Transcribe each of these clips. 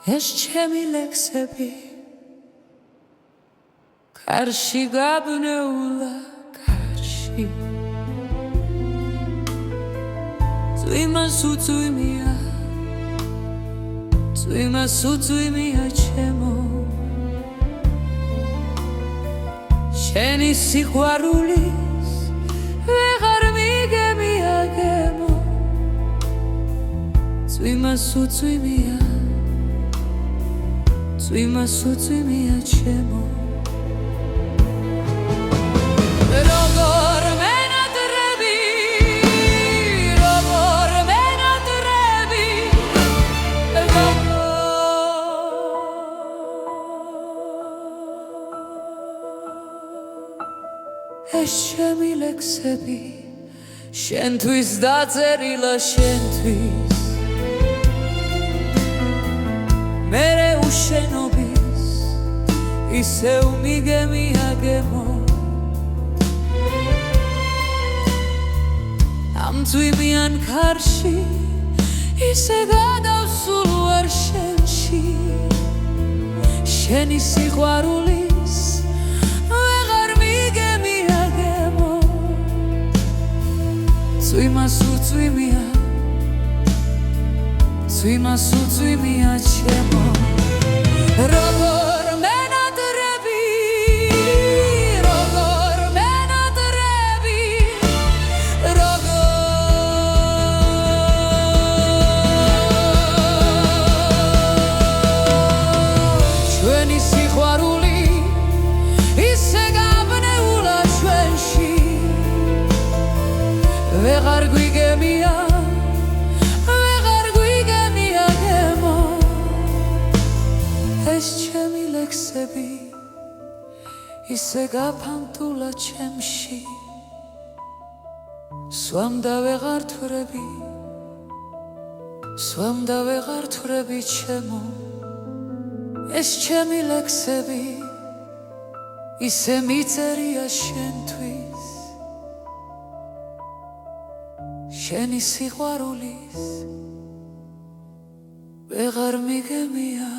ეს ჩემი ლექსები კარში გაბნეულა კარში წვიმას უწვიმია წვიმას უწვიმია ჩემო შენი სიყვარულის ვეღარ მიგემია გემო წვიმას უწვიმია წვიმას უწვიმია ჩემო ეს ჩემი ლექსები შენთვის დაწერილა შენთვის მერე უშენობის ისევ მიგემია გემო ამ წვიმიან ქარში ისე გადავსულ ვარ შენში შენი სიყვარულის წვიმას უწვიმია წვიმას უწვიმია ჩემო როგორ მენატრები როგორ მენატრები ჩვენი სიყვარული ისე გაბნეულა ჩვენში ვეღარ გვიგემია ვეღარ გვიგემია გემო ეს ჩემი ლექსები ისე გაფანტულა ჩემში სვამ და ვეღარ თვრები სვამ და ვეღარ თვრები ჩემო ეს ჩემი ლექსები ისე მიწერია შენთვის შენი სიყვარულის ვეღარ მიგემია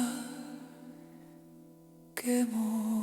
გემო